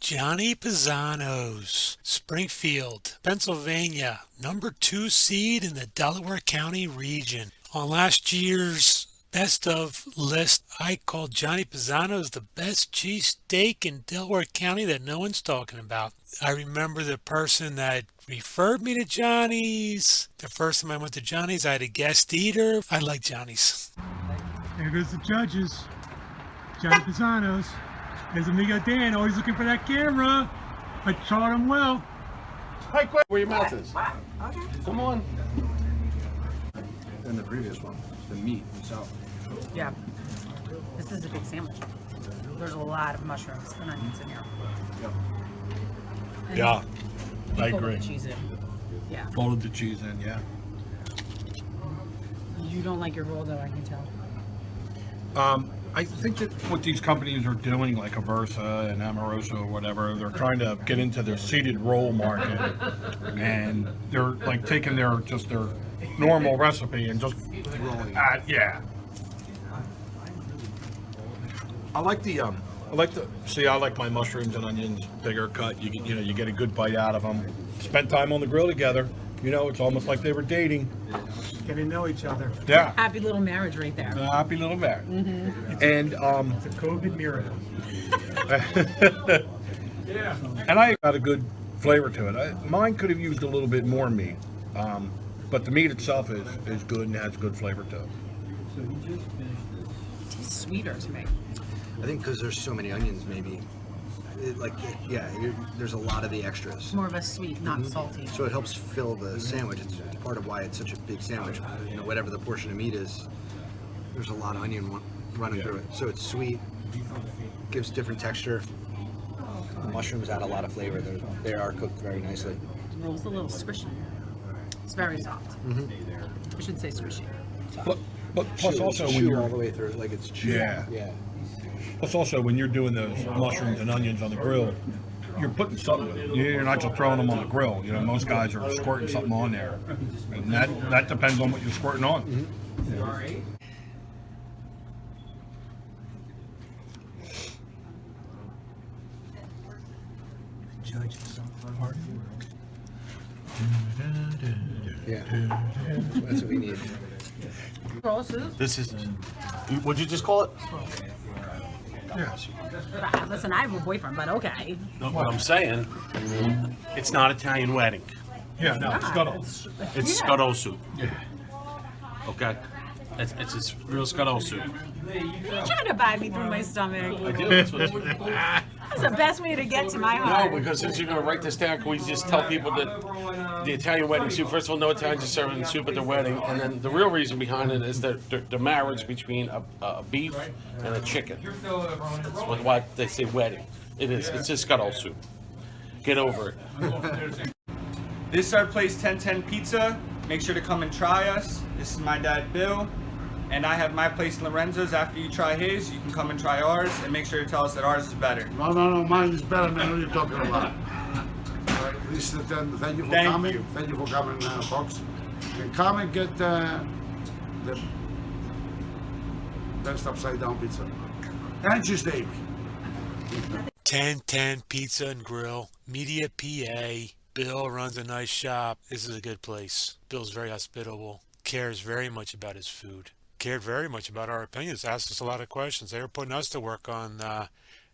Johnny Paisano's, Springfield, Pennsylvania, #2 seed in the Delaware County region. On last year's best of list, I called Johnny Paisano's the best cheesesteak in Delaware County that no one's talking about. I remember the person that referred me to Johnny's. The first time I went to Johnny's, I had a guest eater. I like Johnny's. There goes the judges. Johnny Paisano's. There's amigo Dan, always looking for that camera. I taught him well. Hey, quick! Where your mouth is. Okay. Come on. And the previous one, the meat itself. Yeah. This is a big sandwich. There's a lot of mushrooms and onions in here. Yep. And Yeah, you I fold agree. the cheese in. Yeah. Folded the cheese in, yeah. You don't like your roll though, I can tell. I think that what these companies are doing, like Aversa and Amoroso or whatever, they're trying to get into their seeded roll market, and they're like taking their normal recipe and just Rolling. yeah. I like my mushrooms and onions bigger cut. You get a good bite out of them. Spent time on the grill together. It's almost like they were dating. Getting to know each other. Yeah. Happy little marriage right there. Happy little marriage. Mm-hmm. And It's a COVID miracle. and I got a good flavor to it. Mine could have used a little bit more meat, but the meat itself is good and has good flavor to it. It tastes sweeter to me. I think because there's so many onions, maybe. There's a lot of the extras. It's more of a sweet, not salty. So it helps fill the sandwich. It's part of why it's such a big sandwich. Whatever the portion of meat is, there's a lot of onion running through it. So it's sweet, gives different texture. The mushrooms add a lot of flavor. They are cooked very nicely. The roll's a little squishy. It's very soft. I should say squishy. But plus also when chew you're all the way through, like it's chew. Yeah. Yeah. plus also when you're doing those mushrooms and onions on the grill, you're putting something with it. You're not just throwing them on the grill. Most guys are squirting something on there, and that depends on what you're squirting on. Mm-hmm. Yeah, that's what we need. Roll soup. This is, what'd you just call it? Listen, I have a boyfriend, but okay. No, what I'm saying, it's not Italian wedding. Yeah, no, it's got all. It's scuttle soup. Yeah. Okay? It's just real scuttle soup. You're trying to buy me through my stomach. I do. That's what That's the best way to get to my No, heart. because since you're going to write this down, can we just tell people that the Italian wedding soup, first of all, no Italians are serving soup at their wedding, and then the real reason behind it is the marriage between a beef and a chicken. That's why they say wedding. It is. It's just scuttle soup. Get over it. This is our place, 1010 Pizza. Make sure to come and try us. This is my dad, Bill. And I have my place, Lorenzo's. After you try his, you can come and try ours. And make sure to tell us that ours is better. No, mine is better, man. What are you talking about? All right, please, thank you for Thank coming. you. Thank you for coming, folks. And come and get the best upside down pizza. And cheesesteak. 1010 Pizza and Grill, Media, PA. Bill runs a nice shop. This is a good place. Bill's very hospitable, cares very much about his food, cared very much about our opinions, asked us a lot of questions. They were putting us to work on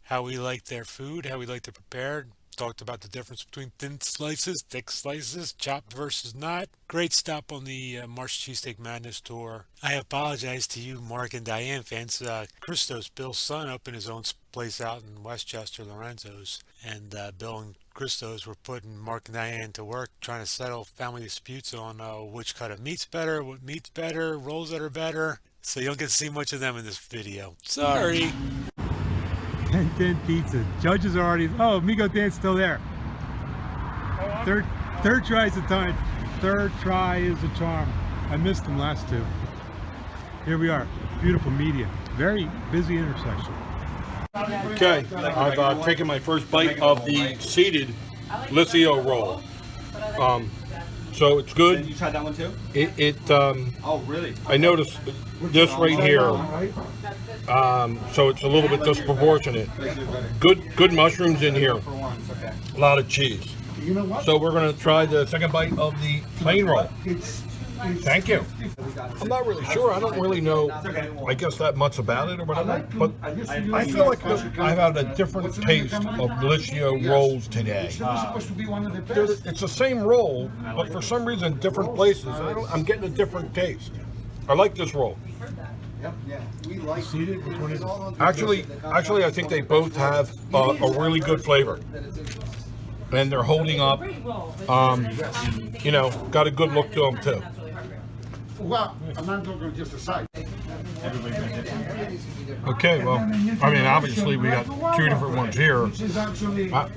how we like their food, how we like to prepare. Talked about the difference between thin slices, thick slices, chopped versus not. Great stop on the March Cheesesteak Madness tour. I apologize to you, Mark and Diane fans. Christos, Bill's son, opened his own place out in Westchester, Lorenzo's. And Bill and Christos were putting Mark and Diane to work trying to settle family disputes on which cut of meat's better, what meat's better, rolls that are better. So you don't get to see much of them in this video. Sorry. 1010 Pizza. Judges are already. Oh, Amigo Dan's still there. Third try is a time. Third try is a charm. I missed them last two. Here we are. Beautiful media. Very busy intersection. Okay, I've taken my first bite of the seeded Licio roll. So it's Did good. you try that one too? Oh, really? I noticed this right here. So it's a little bit disproportionate. Good mushrooms in here. A lot of cheese. So we're gonna try the second bite of the plain roll. Thank you. I'm not really sure. I don't really know, I guess, that much about it or whatever. But I feel like I've had a different taste of Delicious rolls today. It's the same roll, but for some reason, different places. I'm getting a different taste. I like this roll. Actually, I think they both have a really good flavor. And they're holding up. Got a good look to them too. Well, I'm not talking just a side. Okay, well, I mean, obviously we got two different ones here.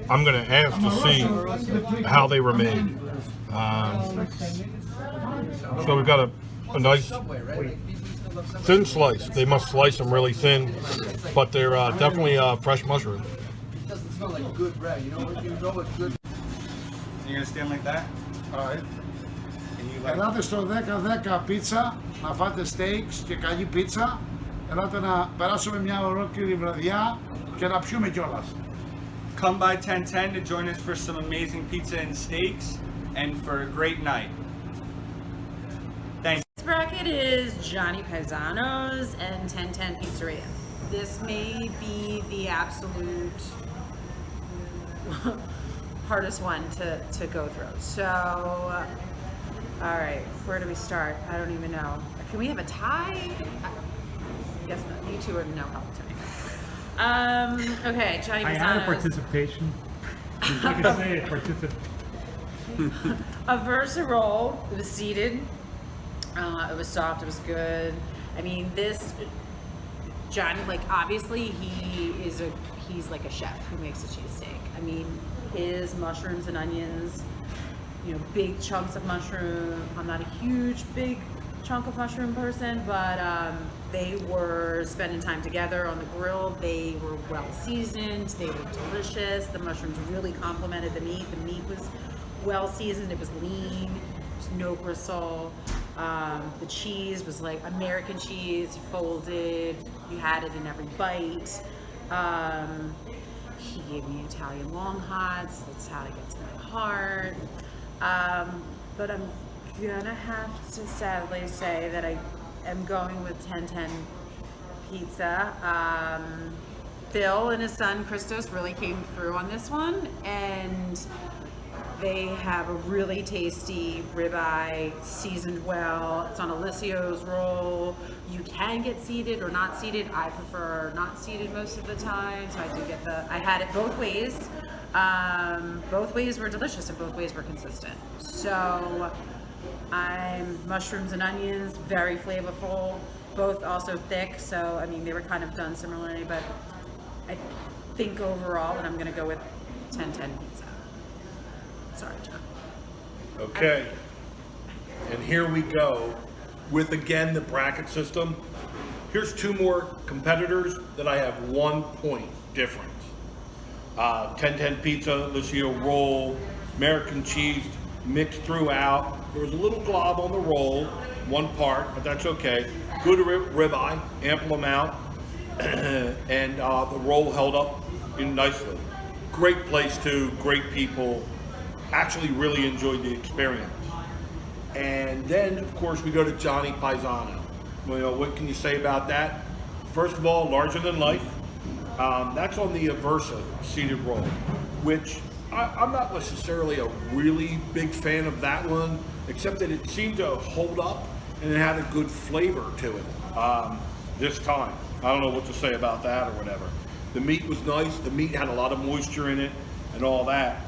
I'm going to ask to see how they were made. So we've got a nice thin slice. They must slice them really thin, but they're definitely fresh mushrooms. It doesn't smell like good bread. You know what good. You're gonna stand like that? Alright. And you like. Ελάτε στο 10-10 πίτσα, να φάτε steaks και καλή πίτσα. Ελάτε να περάσουμε μια ολόκληρη βραδιά και να πιούμε κιόλας. Come by 1010 to join us for some amazing pizza and steaks and for a great night. Thanks. This bracket is Johnny Paisano's and 1010 Pizzeria. This may be the absolute hardest one to go through. So, all right, where do we start? I don't even know. Can we have a tie? I guess not. You two are no help to me. Okay, Johnny I had a Paisano's. participation. You can say it, A Versa roll. It was seeded. It was soft. It was good. I mean, this Johnny, like, obviously he's like a chef who makes a cheesesteak. I mean, his mushrooms and onions, big chunks of mushroom. I'm not a huge big chunk of mushroom person, but they were spending time together on the grill. They were well seasoned. They were delicious. The mushrooms really complemented the meat. The meat was well seasoned. It was lean. There's no gristle. The cheese was like American cheese, folded. You had it in every bite. He gave me Italian long hots. That's how to get to my heart. But I'm gonna have to sadly say that I am going with 1010 Pizza. Phil and his son Christos really came through on this one, and they have a really tasty ribeye, seasoned well. It's on Alessio's roll. You can get seeded or not seeded. I prefer not seeded most of the time, so I had it both ways. Both ways were delicious and both ways were consistent. So mushrooms and onions, very flavorful, both also thick. So I mean, they were kind of done similarly, but I think overall that I'm gonna go with 1010 Pizza. Sorry, John. Okay. And here we go with, again, the bracket system. Here's two more competitors that I have 1 point difference. 1010 Pizza, Lucio roll, American cheese mixed throughout. There was a little glob on the roll, one part, but that's okay. Good ribeye, ample amount, and the roll held up nicely. Great place too, great people. Actually really enjoyed the experience. And then, of course, we go to Johnny Paisano. What can you say about that? First of all, larger than life. That's on the Aversa seeded roll, which I'm not necessarily a really big fan of that one, except that it seemed to hold up and it had a good flavor to it this time. I don't know what to say about that or whatever. The meat was nice. The meat had a lot of moisture in it and all that.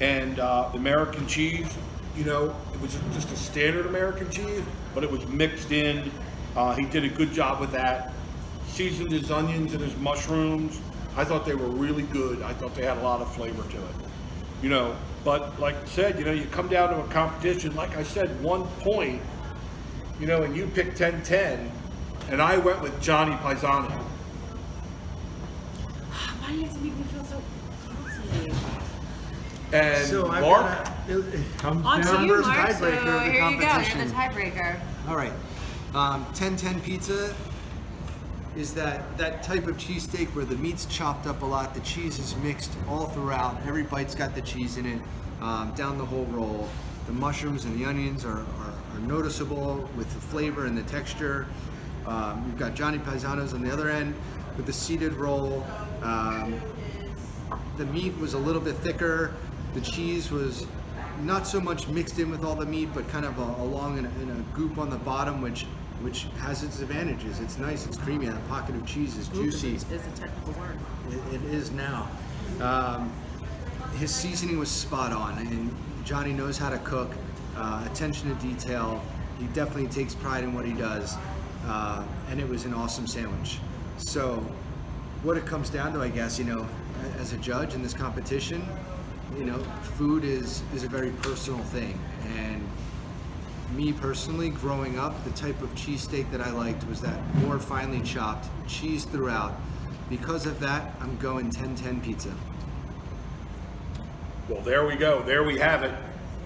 And the American cheese, it was just a standard American cheese, but it was mixed in. He did a good job with that. Seasoned his onions and his mushrooms. I thought they were really good. I thought they had a lot of flavor to it. But like I said, you come down to a competition, like I said, 1 point, and you picked 1010, and I went with Johnny Paisano. Why do you have to make me feel so guilty? And So I've Mark, got It comes On to down. you, Numbers Mark. So tiebreaker of the here you go. You're competition. the tiebreaker. All right. 10-10 pizza is that type of cheesesteak where the meat's chopped up a lot, the cheese is mixed all throughout, every bite's got the cheese in it, down the whole roll. The mushrooms and the onions are noticeable with the flavor and the texture. You've got Johnny Paisano's on the other end with the seeded roll. The meat was a little bit thicker. The cheese was not so much mixed in with all the meat, but kind of along in a goop on the bottom, which has its advantages. It's nice, it's creamy, that pocket of cheese is juicy. Is a technical word. It is now. His seasoning was spot on, and Johnny knows how to cook. Attention to detail. He definitely takes pride in what he does, and it was an awesome sandwich. So, what it comes down to, I guess, as a judge in this competition, food is a very personal thing, and me personally, growing up, the type of cheesesteak that I liked was that more finely chopped, cheese throughout. Because of that, I'm going 10-10 pizza. Well, there we go. There we have it.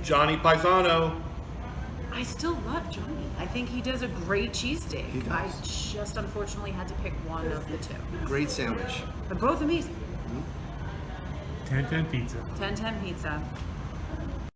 Johnny Paisano. I still love Johnny. I think he does a great cheesesteak. He does. I just unfortunately had to pick one of the two. Great sandwich. But both amazing. 10-10 pizza. 10-10 pizza.